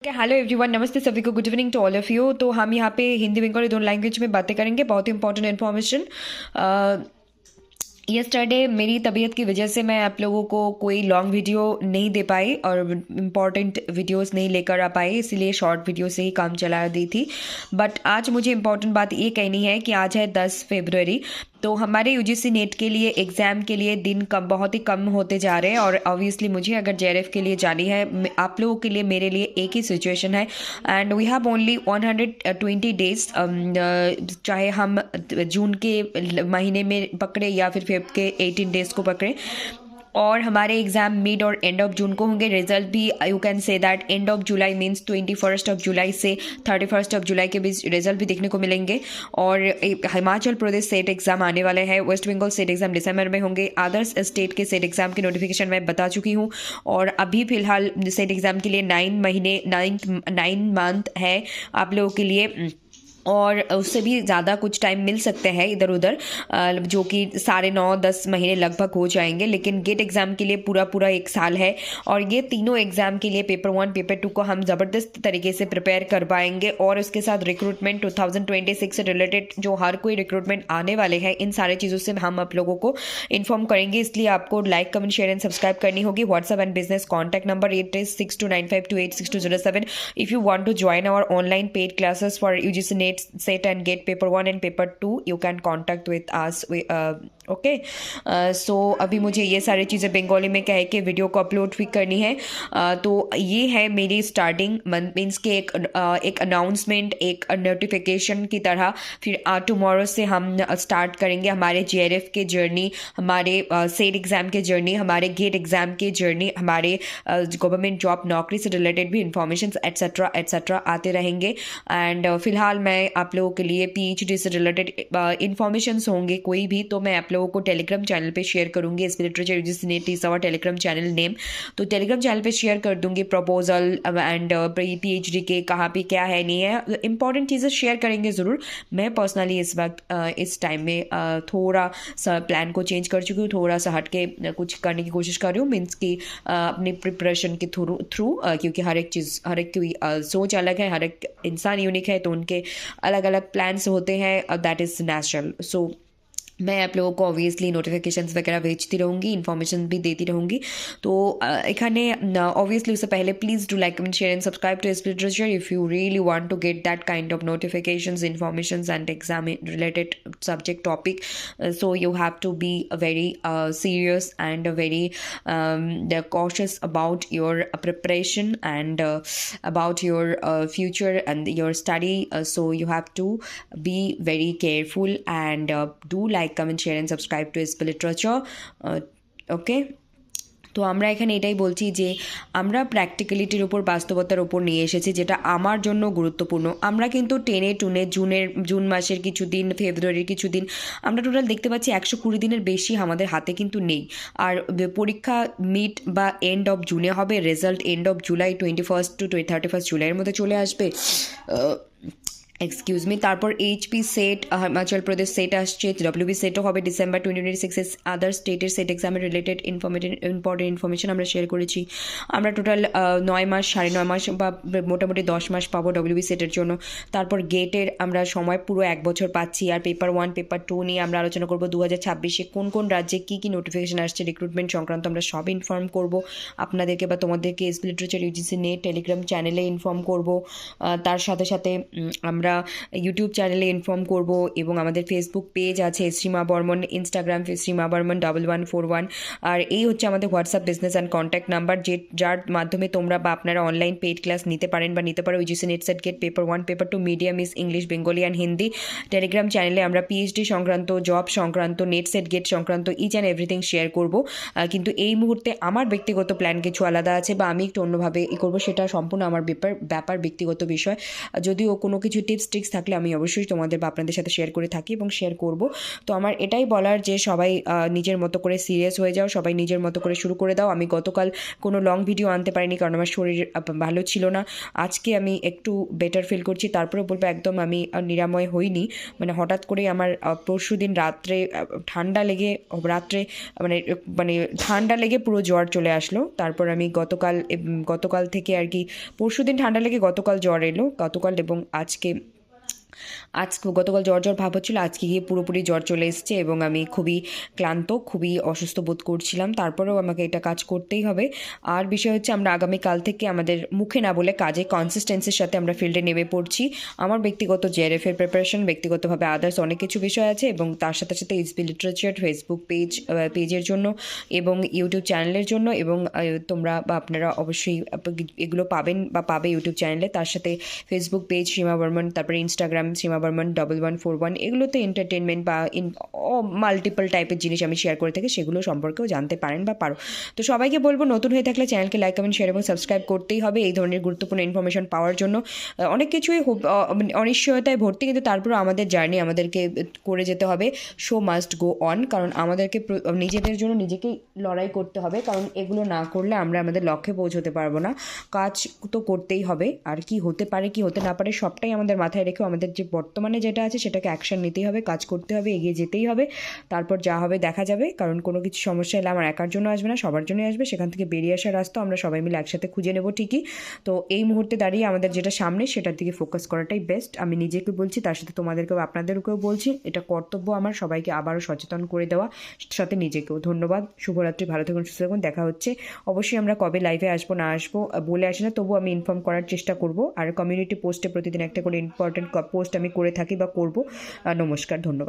Hello everyone, नमस्ते सभी को, good evening to all of you. तो हम यहाँ पे हिंदी बंगाली दोनों लैंग्वेज में बातें करेंगे। बहुत ही इंपॉर्टेंट इन्फॉर्मेशन। यस्टरडे मेरी तबीयत की वजह से मैं आप लोगों को कोई लॉन्ग वीडियो नहीं दे पाई और इम्पॉर्टेंट वीडियोस नहीं लेकर आ पाई, इसलिए शॉर्ट वीडियो से ही काम चला दी थी। बट आज मुझे इम्पॉर्टेंट बात ये कहनी है कि आज है 10 फरवरी। तो हमारे यूजीसी नेट के लिए एग्ज़ाम के लिए दिन कम, बहुत ही कम होते जा रहे हैं। और ऑब्वियसली मुझे अगर जेआरएफ के लिए जानी है, आप लोगों के लिए मेरे लिए एक ही सिचुएशन है। And we have only 120 days. चाहे हम जून के महीने में पकड़े या फिर फेब के 18 डेज को पकड़े, और हमारे एग्ज़ाम मिड और एंड ऑफ जून को होंगे। रिजल्ट भी you can say that end of July means 21 जुलाई से 31 जुलाई के बीच रिजल्ट भी देखने को मिलेंगे। और हिमाचल प्रदेश स्टेट एग्ज़ाम आने वाले हैं, वेस्ट बंगाल स्टेट एग्ज़ाम दिसंबर में होंगे। अदर्स स्टेट के स्टेट एग्ज़ाम की नोटिफिकेशन मैं बता चुकी हूँ। और अभी फ़िलहाल स्टेट एग्ज़ाम के लिए 9 मंथ है आप लोगों के लिए, और उससे भी ज़्यादा कुछ टाइम मिल सकते हैं इधर उधर, जो कि 9.5-10 महीने लगभग हो जाएंगे। लेकिन गेट एग्ज़ाम के लिए पूरा पूरा 1 साल है। और ये तीनों एग्ज़ाम के लिए पेपर 1 पेपर 2 को हम ज़बरदस्त तरीके से प्रिपेयर कर पाएंगे। और उसके साथ रिक्रूटमेंट 2026 से रिलेटेड जो हर कोई रिक्रूटमेंट आने वाले हैं, इन सारे चीज़ों से हम आप लोगों को इन्फॉर्म करेंगे। इसलिए आपको like, comment, share and subscribe करनी होगी। WhatsApp and business contact number 8629528627। If you want to join our online paid classes for UGC NET set and get paper 1 and paper 2, you can contact with us. Okay, so अभी मुझे ये सारी चीज़ें बंगाली में कह के वीडियो को upload भी करनी है। तो ये है मेरी स्टार्टिंग मंथ, मीन्स के एक अनाउंसमेंट, एक नोटिफिकेशन की तरह। फिर टुमारो से हम स्टार्ट करेंगे हमारे जेआरएफ के जर्नी, हमारे सेट एग्ज़ाम के जर्नी, हमारे गेट एग्ज़ाम की जर्नी, हमारे गवर्नमेंट जॉब नौकरी से रिलेटेड भी इंफॉर्मेशन एट्सेट्रा एट्सेट्रा आते रहेंगे। एंड फिलहाल मैं आप लोगों के लिए पीएचडी से रिलेटेड इन्फॉर्मेशन होंगे कोई भी, तो मैं आप लोगों को टेलीग्राम चैनल पे शेयर करूंगी। इस literature UGC NET is our Telegram channel name. तो टेलीग्राम चैनल पे शेयर कर दूंगी प्रपोजल एंड पीएचडी के कहाँ पे क्या है नहीं है, इंपॉर्टेंट चीज़ें शेयर करेंगे ज़रूर। मैं पर्सनली इस वक्त इस टाइम में थोड़ा सा प्लान को चेंज कर चुकी हूँ, थोड़ा सा हट के कुछ करने की कोशिश कर रही हूँ, मीन्स कि अपनी प्रिपरेशन के थ्रू क्योंकि हर एक चीज़, हर एक की सोच अलग है, हर एक इंसान यूनिक है, तो उनके अलग अलग प्लान्स होते हैं, दैट इज़ नेचुरल। सो मैं आप लोगों को ऑब्वियसली नोटिफिकेशंस वगैरह भेजती रहूँगी, इन्फॉर्मेशन भी देती रहूँगी। तो एखाने ऑब्वियसली उससे पहले please do like, comment, share and subscribe to literature if you really want to get that kind of notifications, informations and exam related subject topic. So you have to be very serious and very cautious about your preparation and about your future and your study. So you have to be very careful and do like, comment, share and subscribe to SP Literature. ওকে, তো আমরা এখানে এটাই বলছি যে আমরা প্র্যাকটিক্যালিটির ওপর, বাস্তবতার ওপর নিয়ে এসেছি, যেটা আমার জন্য গুরুত্বপূর্ণ। আমরা কিন্তু টেনে টুনে জুন মাসের কিছু দিন, ফেব্রুয়ারির কিছু দিন, আমরা টোটাল দেখতে পাচ্ছি 120 দিনের বেশি আমাদের হাতে কিন্তু নেই। আর পরীক্ষা মিড বা এন্ড অফ জুনে হবে, result end of July 21 to 31 জুলাইয়ের মধ্যে চলে আসবে। Excuse me. তারপর HP set, Himachal Pradesh set আসছে, ডব্লিউবি সেটও হবে ডিসেম্বর 2026। আদার স্টেটের সেট এক্সামের রিলেটেড ইম্পর্টেন্ট ইনফরমেশন আমরা শেয়ার করেছি। আমরা টোটাল 9 মাস, 9.5 মাস বা মোটামুটি 10 মাস পাবো ডব্লিউবি সেটের জন্য। তারপর গেটের আমরা সময় পুরো 1 বছর পাচ্ছি। আর পেপার 1 পেপার 2 নিয়ে আমরা আলোচনা করবো 2026-এ কোন কোন রাজ্যে কী কী নোটিফিকেশন আসছে রিক্রুটমেন্ট সংক্রান্ত, আমরা সব ইনফর্ম করব আপনাদেরকে বা তোমাদেরকে। SP literature UGC net Telegram চ্যানেলে ইনফর্ম করব। তার সাথে সাথে আমরা ইউটিউব চ্যানেলে ইনফর্ম করব, এবং আমাদের ফেসবুক পেজ আছে শ্রীমা বর্মন, ইনস্টাগ্রাম শ্রীমা বর্মন 1141। আর এই হচ্ছে আমাদের WhatsApp business and contact number, যার মাধ্যমে তোমরা বা আপনারা অনলাইন পেইড ক্লাস নিতে পারেন বা নিতে পারো। UGC NET SET GATE paper 1 paper 2 medium is English, Bengali and Hindi. Telegram চ্যানেলে আমরা পিএইচডি সংক্রান্ত, জব সংক্রান্ত, নেট সেট গেট সংক্রান্ত ইচ অ্যান্ড এভরিথিং শেয়ার করব। কিন্তু এই মুহূর্তে আমার ব্যক্তিগত প্ল্যান কিছু আলাদা আছে, বা আমি একটু অন্যভাবে করবো, সেটা সম্পূর্ণ আমার ব্যাপার ব্যক্তিগত বিষয়। যদিও কোনো কিছু টিপস টিপস ট্রিক্স থাকলে আমি অবশ্যই তোমাদের বা আপনাদের সাথে শেয়ার করে থাকি এবং শেয়ার করব। তো আমার এটাই বলার যে সবাই নিজের মতো করে সিরিয়াস হয়ে যাও, সবাই নিজের মতো করে শুরু করে দাও। আমি গতকাল কোনো লং ভিডিও আনতে পারিনি কারণ আমার শরীর ভালো ছিল না। আজকে আমি একটু বেটার ফিল করছি, তারপরে বলবো একদম আমি নিরাময় হইনি। মানে হঠাৎ করেই আমার পরশুদিন রাত্রে ঠান্ডা লেগে মানে মানে ঠান্ডা লেগে পুরো জ্বর চলে আসলো। তারপর আমি গতকাল থেকে আর কি, পরশুদিন ঠান্ডা লেগে গতকাল জ্বর এলো, গতকাল এবং গতকাল জ্বর ভাব হচ্ছিল, আজকে গিয়ে পুরোপুরি জ্বর চলে এসেছে এবং আমি খুবই ক্লান্ত, খুবই অসুস্থ বোধ করছিলাম। তারপরেও আমাকে এটা কাজ করতেই হবে। আর বিষয় হচ্ছে আমরা আগামীকাল থেকে আমাদের মুখে না বলে কাজে কনসিস্টেন্সির সাথে আমরা ফিল্ডে নেমে পড়ছি। আমার ব্যক্তিগত জেআরএফের প্রিপারেশন, ব্যক্তিগতভাবে আদার্স অনেক কিছু বিষয় আছে এবং তার সাথে সাথে এইচপি লিটারেচার ফেসবুক পেজের জন্য এবং ইউটিউব চ্যানেলের জন্য, এবং তোমরা বা আপনারা অবশ্যই এগুলো পাবেন বা পাবে ইউটিউব চ্যানেলে। তার সাথে ফেসবুক পেজ সীমা বর্মন, তারপরে ইনস্টাগ্রাম সীমা বর্মন 1141, এগুলোতে এন্টারটেনমেন্ট বা মাল্টিপল টাইপের জিনিস আমি শেয়ার করে থাকি, সেগুলো সম্পর্কেও জানতে পারেন বা পারো। তো সবাইকে বলবো নতুন হয়ে থাকলে চ্যানেলকে লাইক কমেন্ট শেয়ার এবং সাবস্ক্রাইব করতেই হবে এই ধরনের গুরুত্বপূর্ণ ইনফরমেশন পাওয়ার জন্য। অনেক কিছুই অনিশ্চয়তায় ভর্তি, কিন্তু তারপরেও আমাদের জার্নি আমাদেরকে করে যেতে হবে। শো মাস্ট গো অন, কারণ আমাদেরকে নিজেদের জন্য নিজেকেই লড়াই করতে হবে, কারণ এগুলো না করলে আমরা আমাদের লক্ষ্যে পৌঁছতে পারবো না। কাজ তো করতেই হবে, আর কি হতে পারে কি হতে না পারে সবটাই আমাদের মাথায় রেখে আমাদের যে বর্তমানে যেটা আছে সেটাকে অ্যাকশন নিতেই হবে, কাজ করতে হবে, এগিয়ে যেতেই হবে। তারপর যা হবে দেখা যাবে, কারণ কোনো কিছু সমস্যা এলে আমার একার জন্য আসবে না, সবার জন্যই আসবে। সেখান থেকে বেরিয়ে আসার রাস্তা আমরা সবাই মিলে একসাথে খুঁজে নেব ঠিকই। তো এই মুহূর্তে দাঁড়িয়ে আমাদের যেটা সামনে সেটার দিকে ফোকাস করাটাই বেস্ট। আমি নিজেকে বলছি, তার সাথে তোমাদেরকেও আপনাদেরকেও বলছি, এটা কর্তব্য আমার সবাইকে আবারও সচেতন করে দেওয়া, সাথে নিজেকেও। ধন্যবাদ, শুভরাত্রি, ভালো থাকুন, সুস্থ থাকুন, দেখা হচ্ছে। অবশ্যই আমরা কবে লাইভে আসবো না আসবো বলে আসি না, তবু আমি ইনফর্ম করার চেষ্টা করব। আর কমিউনিটি পোস্টে প্রতিদিন একটা করে ইম্পর্টেন্ট পোস্ট আমি করে থাকি বা করব। নমস্কার, ধন্যবাদ।